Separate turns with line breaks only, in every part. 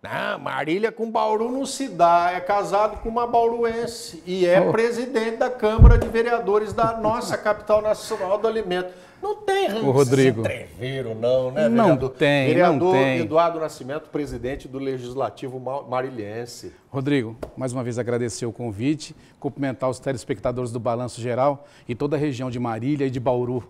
Não, Marília com Bauru não se dá, é casado com uma bauruense e é presidente da Câmara de Vereadores da nossa capital nacional do alimento. Não tem
Rodrigo.
entreveiro não, né,
não
vereador?
Tem,
vereador
não tem.
Eduardo Nascimento, presidente do Legislativo marilhense.
Rodrigo, mais uma vez agradecer o convite, cumprimentar os telespectadores do Balanço Geral e toda a região de Marília e de Bauru.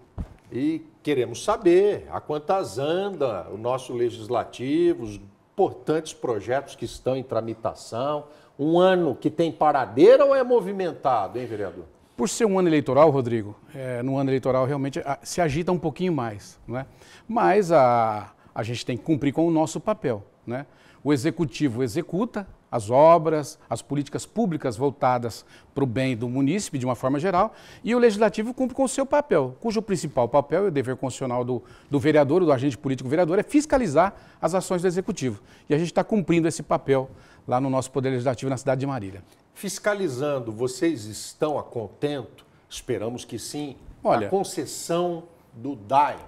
E queremos saber a quantas anda o nosso Legislativo, os importantes projetos que estão em tramitação. Um ano que tem paradeira ou é movimentado, hein, vereador?
Por ser um ano eleitoral, Rodrigo, no ano eleitoral realmente se agita um pouquinho mais, né? Mas a gente tem que cumprir com o nosso papel, né? O Executivo executa as obras, as políticas públicas voltadas para o bem do munícipe de uma forma geral e o Legislativo cumpre com o seu papel, cujo principal papel e o dever constitucional do vereador, do agente político vereador, é fiscalizar as ações do Executivo. E a gente está cumprindo esse papel lá no nosso Poder Legislativo na cidade de Marília.
Fiscalizando, vocês estão a contento? Esperamos que sim.
Olha,
a concessão do DAE.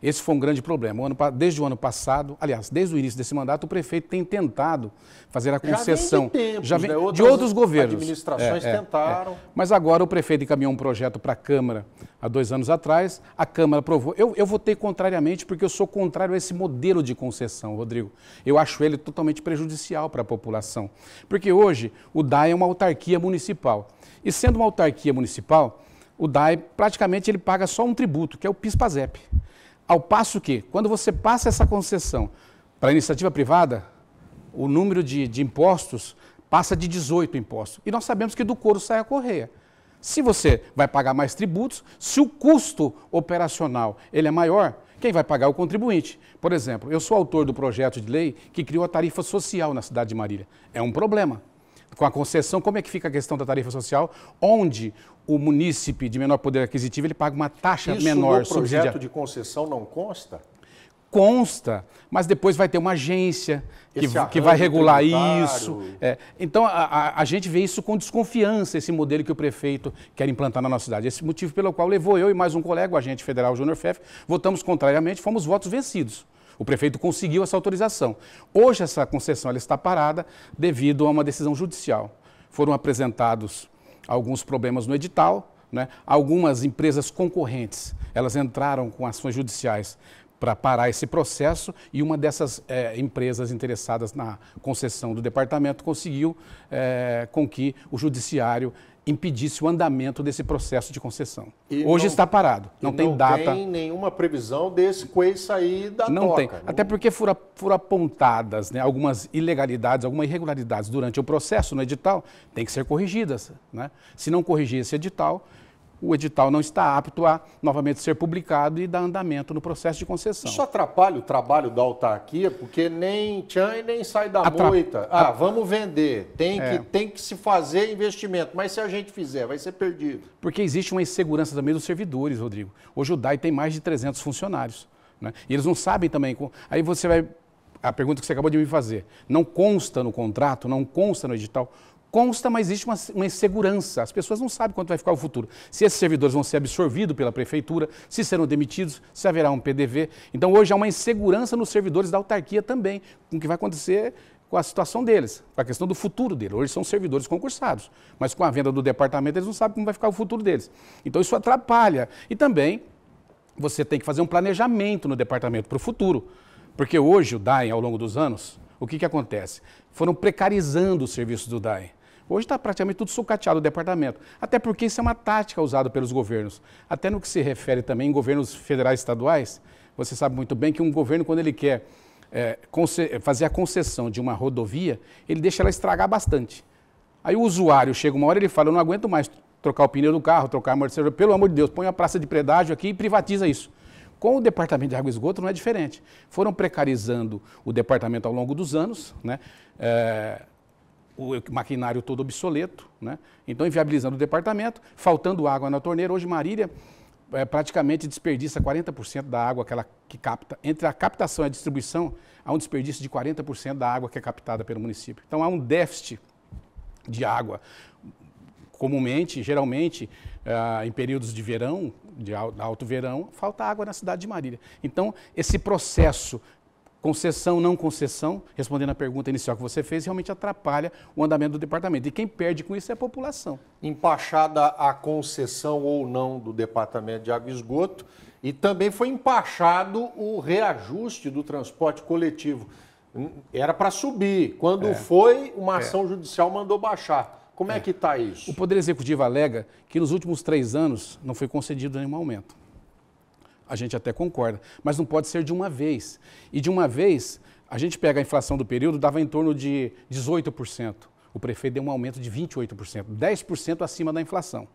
Esse foi um grande problema. Desde o ano passado, aliás, desde o início desse mandato, o prefeito tem tentado fazer a concessão.
Já vem
de outros governos.
Administrações tentaram.
Mas agora o prefeito encaminhou um projeto para a Câmara há 2 anos atrás. A Câmara aprovou. Eu votei contrariamente porque eu sou contrário a esse modelo de concessão, Rodrigo. Eu acho ele totalmente prejudicial para a população. Porque hoje o DAE é uma autarquia municipal. E sendo uma autarquia municipal, o DAE praticamente ele paga só um tributo, que é o PIS/PASEP. Ao passo que, quando você passa essa concessão para a iniciativa privada, o número de impostos passa de 18 impostos. E nós sabemos que do couro sai a correia. Se você vai pagar mais tributos, se o custo operacional ele é maior, quem vai pagar é o contribuinte. Por exemplo, eu sou autor do projeto de lei que criou a tarifa social na cidade de Marília. É um problema. Com a concessão, como é que fica a questão da tarifa social, onde o munícipe de menor poder aquisitivo ele paga uma taxa menor.
Isso no projeto de concessão não consta?
Consta, mas depois vai ter uma agência que vai regular isso. Então, a gente vê isso com desconfiança, esse modelo que o prefeito quer implantar na nossa cidade. Esse motivo pelo qual levou eu e mais um colega, o agente federal Júnior Feff, votamos contrariamente, fomos votos vencidos. O prefeito conseguiu essa autorização. Hoje essa concessão ela está parada devido a uma decisão judicial. Foram apresentados alguns problemas no edital, né? Algumas empresas concorrentes, elas entraram com ações judiciais para parar esse processo e uma dessas empresas interessadas na concessão do departamento conseguiu com que o judiciário impedisse o andamento desse processo de concessão. Hoje está parado, não tem data.
Não tem nenhuma previsão desse coisa sair da toca.
Não tem, até porque foram apontadas, né, algumas ilegalidades, algumas irregularidades durante o processo no edital, tem que ser corrigidas, né? Se não corrigir esse edital, o edital não está apto a novamente ser publicado e dar andamento no processo de concessão.
Isso atrapalha o trabalho da autarquia, porque nem tchan e nem sai da moita. Vamos vender, tem que se fazer investimento, mas se a gente fizer, vai ser perdido.
Porque existe uma insegurança também dos servidores, Rodrigo. Hoje o DAE tem mais de 300 funcionários, né? E eles não sabem também. Aí você vai... A pergunta que você acabou de me fazer, não consta no contrato, não consta no edital... Consta, mas existe uma insegurança. As pessoas não sabem quanto vai ficar o futuro. Se esses servidores vão ser absorvidos pela prefeitura, se serão demitidos, se haverá um PDV. Então, hoje há uma insegurança nos servidores da autarquia também, com o que vai acontecer com a situação deles, com a questão do futuro deles. Hoje são servidores concursados, mas com a venda do departamento eles não sabem como vai ficar o futuro deles. Então, isso atrapalha. E também, você tem que fazer um planejamento no departamento para o futuro. Porque hoje, o DAE, ao longo dos anos, o que acontece? Foram precarizando os serviços do DAE. Hoje está praticamente tudo sucateado o departamento, até porque isso é uma tática usada pelos governos. Até no que se refere também em governos federais e estaduais, você sabe muito bem que um governo, quando ele quer fazer a concessão de uma rodovia, ele deixa ela estragar bastante. Aí o usuário chega uma hora e ele fala, eu não aguento mais trocar o pneu do carro, trocar a amortecedor, pelo amor de Deus, põe uma praça de pedágio aqui e privatiza isso. Com o Departamento de Água e Esgoto não é diferente. Foram precarizando o departamento ao longo dos anos, né? O maquinário todo obsoleto, né? Então inviabilizando o departamento, faltando água na torneira. Hoje Marília praticamente desperdiça 40% da água que ela capta. Entre a captação e a distribuição, há um desperdício de 40% da água que é captada pelo município. Então há um déficit de água. Comumente, geralmente, em períodos de verão, de alto verão, falta água na cidade de Marília. Então esse processo concessão, não concessão, respondendo à pergunta inicial que você fez, realmente atrapalha o andamento do departamento. E quem perde com isso é a população.
Empachada a concessão ou não do Departamento de Água e Esgoto, e também foi empachado o reajuste do transporte coletivo. Era para subir. Quando foi, uma ação judicial mandou baixar. Como é que está isso?
O Poder Executivo alega que nos últimos 3 anos não foi concedido nenhum aumento. A gente até concorda, mas não pode ser de uma vez. E de uma vez, a gente pega a inflação do período, dava em torno de 18%. O prefeito deu um aumento de 28%, 10% acima da inflação,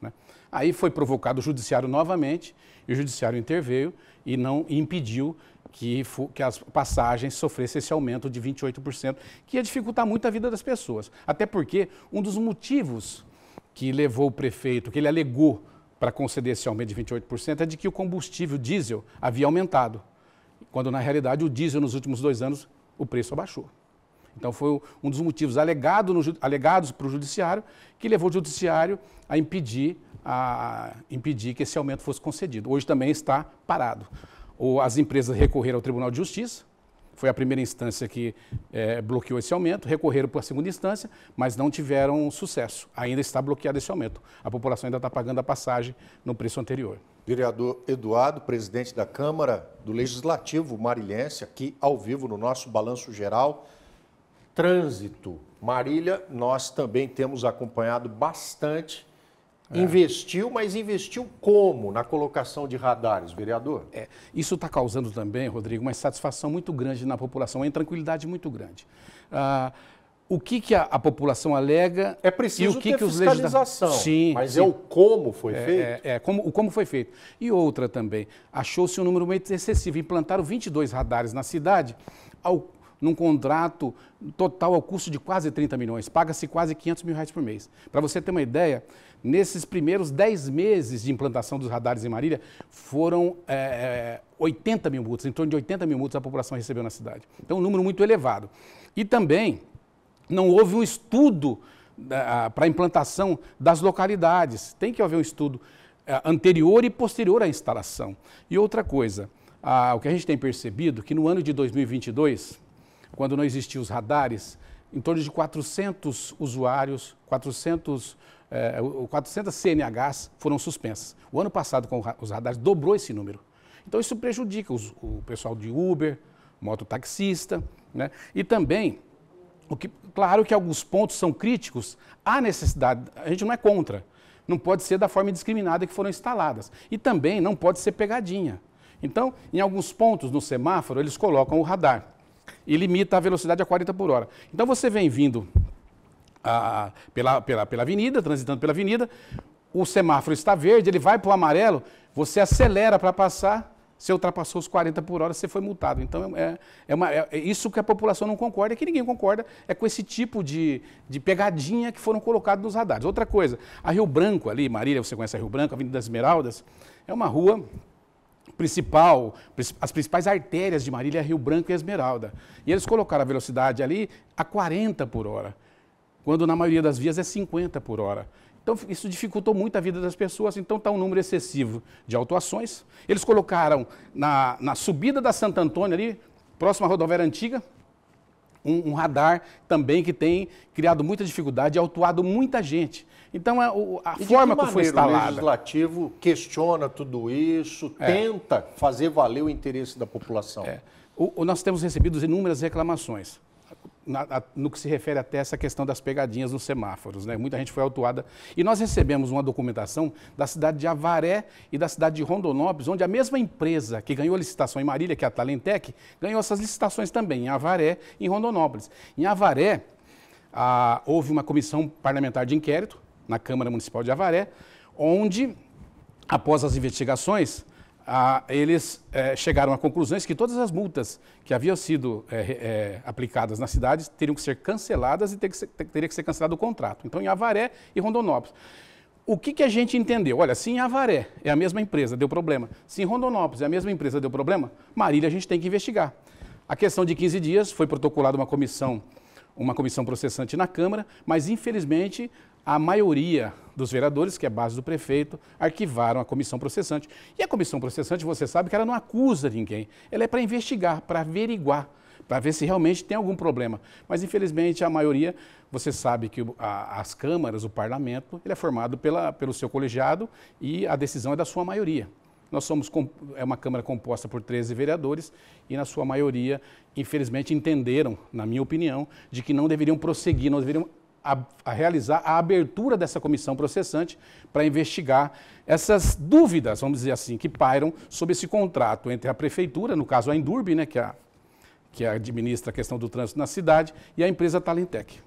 né? Aí foi provocado o judiciário novamente, e o judiciário interveio e não impediu que as passagens sofressem esse aumento de 28%, que ia dificultar muito a vida das pessoas. Até porque um dos motivos que levou o prefeito, que ele alegou para conceder esse aumento de 28%, é de que o combustível diesel havia aumentado, quando na realidade o diesel nos últimos 2 anos o preço abaixou. Então foi um dos motivos alegados para o judiciário, que levou o judiciário a impedir que esse aumento fosse concedido. Hoje também está parado. As empresas recorreram ao Tribunal de Justiça, foi a primeira instância que bloqueou esse aumento, recorreram para a segunda instância, mas não tiveram sucesso. Ainda está bloqueado esse aumento. A população ainda está pagando a passagem no preço anterior.
Vereador Eduardo, presidente da Câmara do Legislativo Marilhense, aqui ao vivo no nosso Balanço Geral. Trânsito. Marília, nós também temos acompanhado bastante. Investiu, mas investiu como na colocação de radares, vereador?
Isso está causando também, Rodrigo, uma insatisfação muito grande na população, uma intranquilidade muito grande. O que a população alega...
É preciso
e o que
ter
os
fiscalização,
sim,
mas
sim.
é o como foi feito?
Como foi feito. E outra também, achou-se um número muito excessivo. Implantaram 22 radares na cidade, num contrato total ao custo de quase 30 milhões. Paga-se quase R$500 mil por mês. Para você ter uma ideia, nesses primeiros 10 meses de implantação dos radares em Marília, foram 80 mil multas, em torno de 80 mil multas a população recebeu na cidade. Então, um número muito elevado. E também não houve um estudo para a implantação das localidades. Tem que haver um estudo anterior e posterior à instalação. E outra coisa, o que a gente tem percebido, que no ano de 2022, quando não existiam os radares, em torno de 400 usuários, 400 CNHs foram suspensas. O ano passado, com os radares, dobrou esse número. Então, isso prejudica o pessoal de Uber, mototaxista, né? E também, claro que alguns pontos são críticos, há necessidade, a gente não é contra, não pode ser da forma indiscriminada que foram instaladas. E também não pode ser pegadinha. Então, em alguns pontos no semáforo, eles colocam o radar e limita a velocidade a 40 por hora. Então, você vem vindo pela avenida, transitando pela avenida, o semáforo está verde, ele vai para o amarelo, você acelera para passar, você ultrapassou os 40 por hora, você foi multado. Então, é isso que a população não concorda, que ninguém concorda, é com esse tipo de pegadinha que foram colocados nos radares. Outra coisa, a Rio Branco ali, Marília, você conhece a Rio Branco, a Avenida das Esmeraldas, é uma rua principal, as principais artérias de Marília é Rio Branco e Esmeralda. E eles colocaram a velocidade ali a 40 por hora, quando na maioria das vias é 50 por hora. Então, isso dificultou muito a vida das pessoas, então está um número excessivo de autuações. Eles colocaram na subida da Santo Antônio ali, próxima à rodoviária antiga, um radar também que tem criado muita dificuldade e autuado muita gente. Então, a forma que foi instalada...
O Legislativo questiona tudo isso, tenta fazer valer o interesse da população.
Nós temos recebido inúmeras reclamações no que se refere até essa questão das pegadinhas nos semáforos, né? Muita gente foi autuada. E nós recebemos uma documentação da cidade de Avaré e da cidade de Rondonópolis, onde a mesma empresa que ganhou a licitação em Marília, que é a Talentec, ganhou essas licitações também, em Avaré e em Rondonópolis. Em Avaré, houve uma comissão parlamentar de inquérito na Câmara Municipal de Avaré, onde, após as investigações, eles chegaram a conclusões que todas as multas que haviam sido aplicadas na cidade teriam que ser canceladas e teria que ser cancelado o contrato. Então, em Avaré e Rondonópolis. O que a gente entendeu? Olha, se em Avaré é a mesma empresa, deu problema. Se em Rondonópolis é a mesma empresa, deu problema, Marília a gente tem que investigar. A questão de 15 dias foi protocolada uma comissão uma comissão processante na Câmara, mas infelizmente a maioria dos vereadores, que é a base do prefeito, arquivaram a comissão processante. E a comissão processante, você sabe que ela não acusa ninguém, ela é para investigar, para averiguar, para ver se realmente tem algum problema. Mas infelizmente a maioria, você sabe que as câmaras, o parlamento, ele é formado pelo seu colegiado e a decisão é da sua maioria. Nós somos uma Câmara composta por 13 vereadores e, na sua maioria, infelizmente, entenderam, na minha opinião, de que não deveriam prosseguir, não deveriam realizar a abertura dessa comissão processante para investigar essas dúvidas, vamos dizer assim, que pairam sobre esse contrato entre a Prefeitura, no caso a Endurbe, né, que administra a questão do trânsito na cidade, e a empresa Talentec.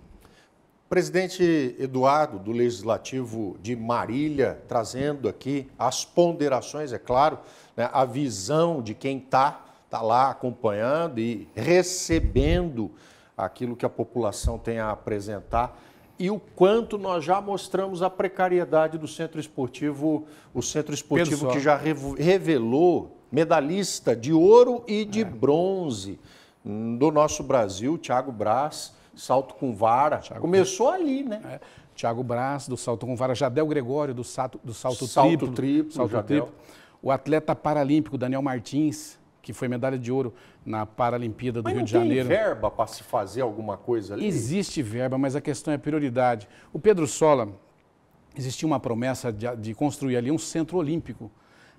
Presidente Eduardo, do Legislativo de Marília, trazendo aqui as ponderações, é claro, né, a visão de quem está lá acompanhando e recebendo aquilo que a população tem a apresentar e o quanto nós já mostramos a precariedade do centro esportivo, o centro esportivo que já revelou medalhista de ouro e de bronze do nosso Brasil, Thiago Braz, salto com vara. Começou ali, né?
Thiago Braz, do salto com vara, Jadel Gregório, do salto triplo. O atleta paralímpico Daniel Martins, que foi medalha de ouro na Paralimpíada do Rio de Janeiro.
Mas não tem verba para se fazer alguma coisa ali?
Existe verba, mas a questão é prioridade. O Pedro Sola, existia uma promessa de construir ali um centro olímpico.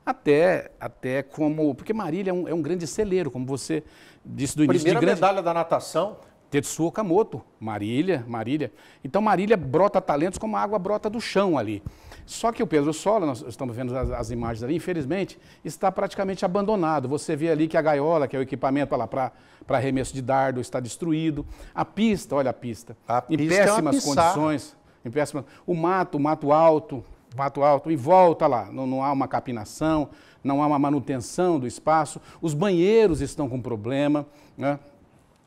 Até como... Porque Marília é um grande celeiro, como você disse do início.
Primeira medalha da natação.
Tetsuo Okamoto, Marília. Então Marília brota talentos como a água brota do chão ali. Só que o Pedro Sola, nós estamos vendo as imagens ali, infelizmente, está praticamente abandonado. Você vê ali que a gaiola, que é o equipamento para arremesso de dardo, está destruído. A pista, olha a pista. Em péssimas condições. O mato alto, em volta lá. Não há uma capinação, não há uma manutenção do espaço. Os banheiros estão com problema, né?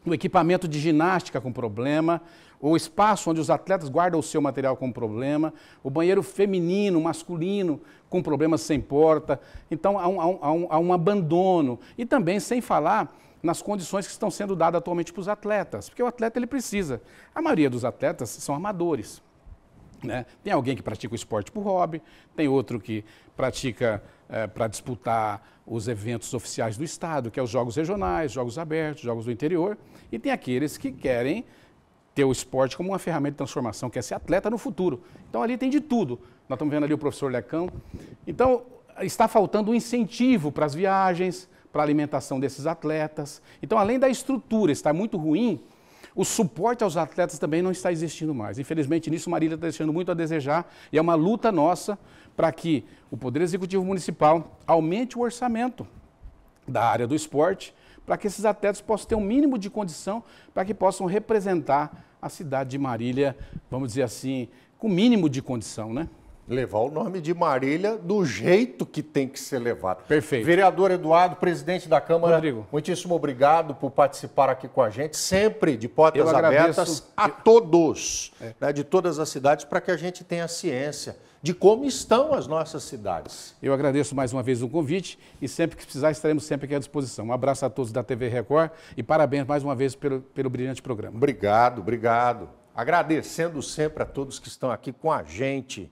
O equipamento de ginástica com problema, o espaço onde os atletas guardam o seu material com problema, o banheiro feminino, masculino, com problemas sem porta. Então, há um abandono. E também, sem falar nas condições que estão sendo dadas atualmente para os atletas, porque o atleta ele precisa. A maioria dos atletas são amadores, né? Tem alguém que pratica o esporte por hobby, tem outro que pratica para disputar os eventos oficiais do Estado, que é os Jogos Regionais, Jogos Abertos, Jogos do Interior, e tem aqueles que querem ter o esporte como uma ferramenta de transformação, quer ser atleta no futuro. Então ali tem de tudo. Nós estamos vendo ali o professor Lecão. Então está faltando um incentivo para as viagens, para a alimentação desses atletas. Então, além da estrutura estar muito ruim, o suporte aos atletas também não está existindo mais. Infelizmente, nisso, Marília está deixando muito a desejar e é uma luta nossa para que o Poder Executivo Municipal aumente o orçamento da área do esporte para que esses atletas possam ter um mínimo de condição para que possam representar a cidade de Marília, vamos dizer assim, com mínimo de condição, né?
Levar o nome de Marília do jeito que tem que ser levado.
Perfeito.
Vereador Eduardo, presidente da Câmara,
Rodrigo,
muitíssimo obrigado por participar aqui com a gente, sempre de portas abertas a todos, né, de todas as cidades, para que a gente tenha ciência de como estão as nossas cidades.
Eu agradeço mais uma vez o convite e sempre que precisar estaremos sempre aqui à disposição. Um abraço a todos da TV Record e parabéns mais uma vez pelo brilhante programa.
Obrigado. Agradecendo sempre a todos que estão aqui com a gente.